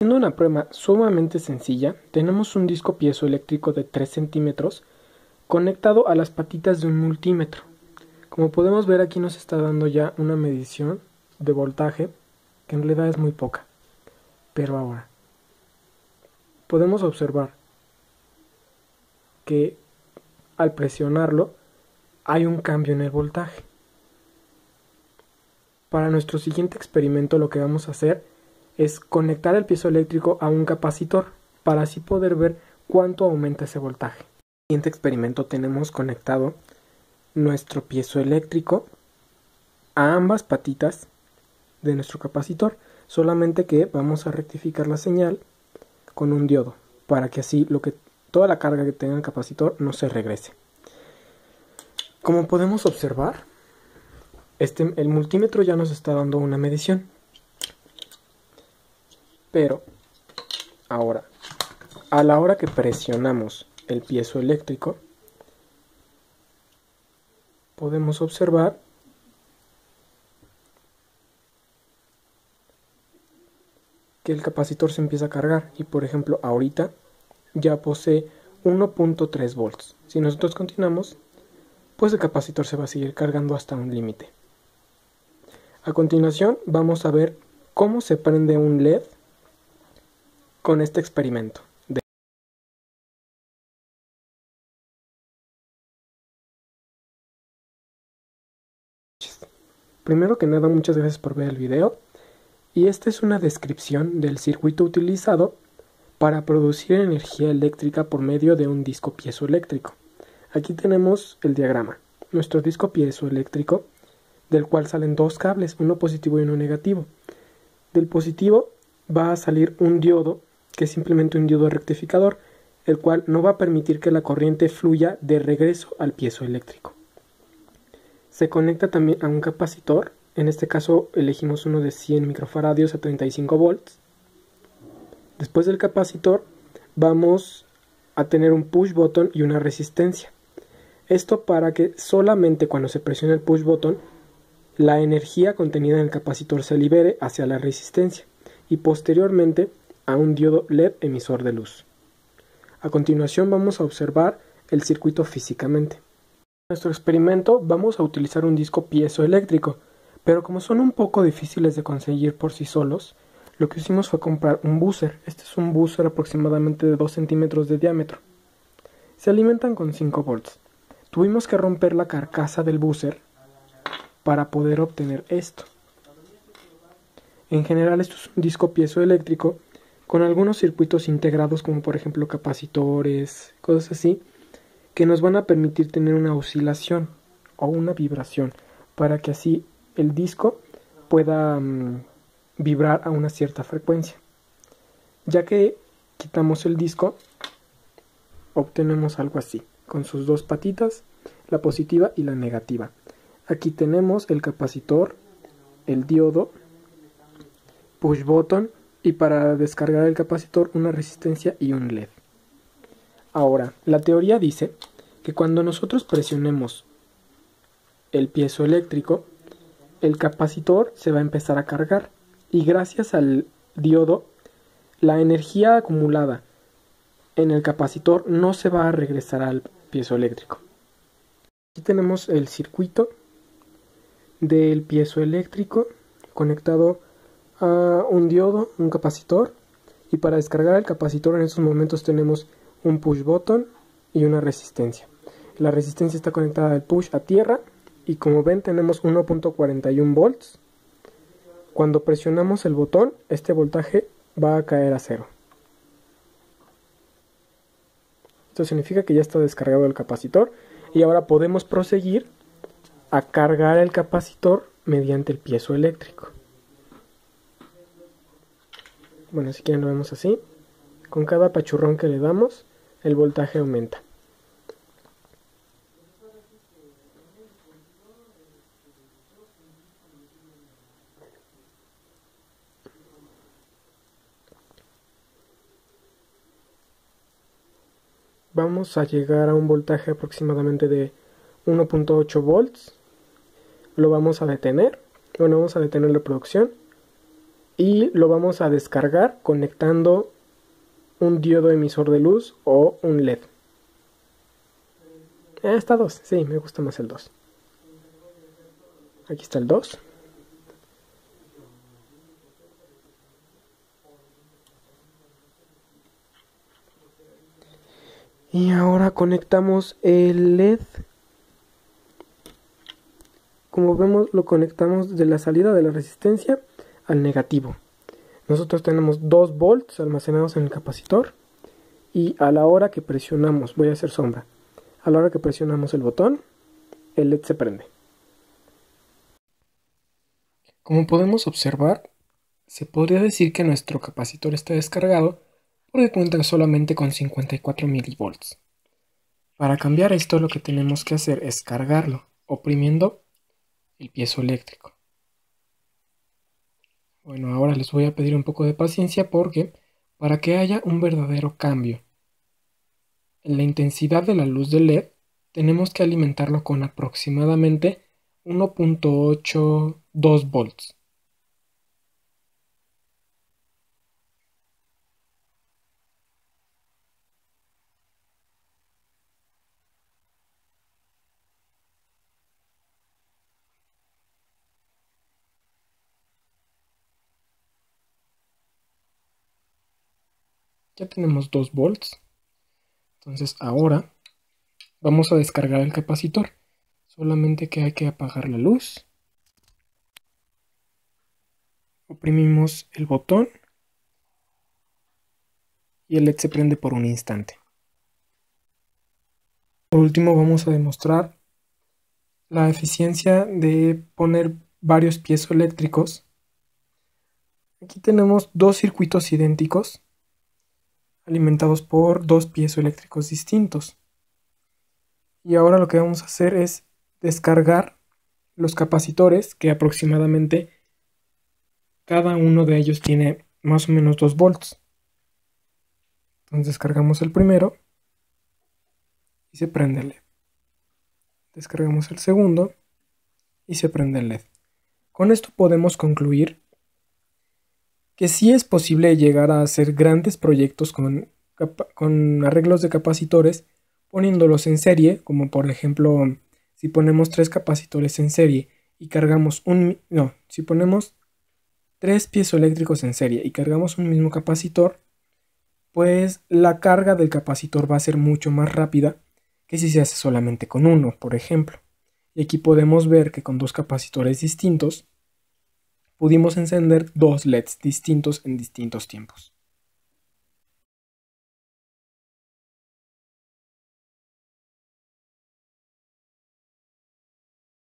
Haciendo una prueba sumamente sencilla, tenemos un disco piezoeléctrico de 3 centímetros conectado a las patitas de un multímetro. Como podemos ver, aquí nos está dando ya una medición de voltaje, que en realidad es muy poca. Pero ahora, podemos observar que al presionarlo hay un cambio en el voltaje. Para nuestro siguiente experimento lo que vamos a hacer es conectar el piezoeléctrico a un capacitor para así poder ver cuánto aumenta ese voltaje. En el siguiente experimento tenemos conectado nuestro piezoeléctrico a ambas patitas de nuestro capacitor, solamente que vamos a rectificar la señal con un diodo para que así toda la carga que tenga el capacitor no se regrese. Como podemos observar, el multímetro ya nos está dando una medición. Pero ahora, a la hora que presionamos el piezoeléctrico, podemos observar que el capacitor se empieza a cargar y, por ejemplo, ahorita ya posee 1.3 volts. Si nosotros continuamos, pues el capacitor se va a seguir cargando hasta un límite. A continuación vamos a ver cómo se prende un LED con este experimento. Primero que nada, muchas gracias por ver el video, y esta es una descripción del circuito utilizado para producir energía eléctrica por medio de un disco piezoeléctrico. Aquí tenemos el diagrama, nuestro disco piezoeléctrico, del cual salen dos cables, uno positivo y uno negativo. Del positivo va a salir un diodo, que es simplemente un diodo rectificador, el cual no va a permitir que la corriente fluya de regreso al piezoeléctrico. Se conecta también a un capacitor, en este caso elegimos uno de 100 microfaradios a 35 volts. Después del capacitor vamos a tener un push button y una resistencia. Esto para que solamente cuando se presione el push button, la energía contenida en el capacitor se libere hacia la resistencia y posteriormente a un diodo LED emisor de luz. A continuación vamos a observar el circuito físicamente. En nuestro experimento vamos a utilizar un disco piezoeléctrico, pero como son un poco difíciles de conseguir por sí solos, lo que hicimos fue comprar un buzzer. Este es un buzzer aproximadamente de 2 centímetros de diámetro. Se alimentan con 5 volts. Tuvimos que romper la carcasa del buzzer para poder obtener esto. En general esto es un disco piezoeléctrico con algunos circuitos integrados, como por ejemplo capacitores, cosas así, que nos van a permitir tener una oscilación o una vibración para que así el disco pueda vibrar a una cierta frecuencia. Ya que quitamos el disco, obtenemos algo así, con sus dos patitas, la positiva y la negativa. Aquí tenemos el capacitor, el diodo, push button y para descargar el capacitor una resistencia y un LED. Ahora, la teoría dice que cuando nosotros presionemos el piezoeléctrico, el capacitor se va a empezar a cargar y gracias al diodo, la energía acumulada en el capacitor no se va a regresar al piezoeléctrico. Aquí tenemos el circuito del piezoeléctrico conectado a un diodo, un capacitor, y para descargar el capacitor en estos momentos tenemos un push button y una resistencia. La resistencia está conectada al push a tierra y como ven tenemos 1.41 volts. Cuando presionamos el botón, este voltaje va a caer a 0. Esto significa que ya está descargado el capacitor y ahora podemos proseguir a cargar el capacitor mediante el piezoeléctrico. Bueno, si quieren lo vemos así. Con cada apachurrón que le damos, el voltaje aumenta. Vamos a llegar a un voltaje aproximadamente de 1.8 volts. Lo vamos a detener. Bueno, vamos a detener la producción. y lo vamos a descargar conectando un diodo emisor de luz o un LED. Está 2, sí, me gusta más el 2. Aquí está el 2. Y ahora conectamos el LED. Como vemos, lo conectamos de la salida de la resistencia al negativo. Nosotros tenemos 2 volts almacenados en el capacitor. Y a la hora que presionamos, voy a hacer sombra, a la hora que presionamos el botón, el LED se prende. Como podemos observar, se podría decir que nuestro capacitor está descargado porque cuenta solamente con 54 milivolts. Para cambiar esto, lo que tenemos que hacer es cargarlo, oprimiendo el piezoeléctrico. Bueno, ahora les voy a pedir un poco de paciencia porque para que haya un verdadero cambio en la intensidad de la luz del LED, tenemos que alimentarlo con aproximadamente 1.82 volts. Ya tenemos 2 volts. Entonces ahora vamos a descargar el capacitor. Solamente que hay que apagar la luz. Oprimimos el botón y el LED se prende por un instante. Por último vamos a demostrar la eficiencia de poner varios piezoeléctricos. Aquí tenemos 2 circuitos idénticos alimentados por 2 piezoeléctricos distintos. Y ahora lo que vamos a hacer es descargar los capacitores, que aproximadamente cada uno de ellos tiene más o menos 2 volts. Entonces descargamos el primero y se prende el LED. Descargamos el segundo y se prende el LED. Con esto podemos concluir que sí es posible llegar a hacer grandes proyectos con arreglos de capacitores poniéndolos en serie, como por ejemplo si ponemos 3 capacitores en serie y cargamos si ponemos 3 piezoeléctricos en serie y cargamos un mismo capacitor, pues la carga del capacitor va a ser mucho más rápida que si se hace solamente con uno, por ejemplo. Y aquí podemos ver que con 2 capacitores distintos pudimos encender 2 LEDs distintos en distintos tiempos.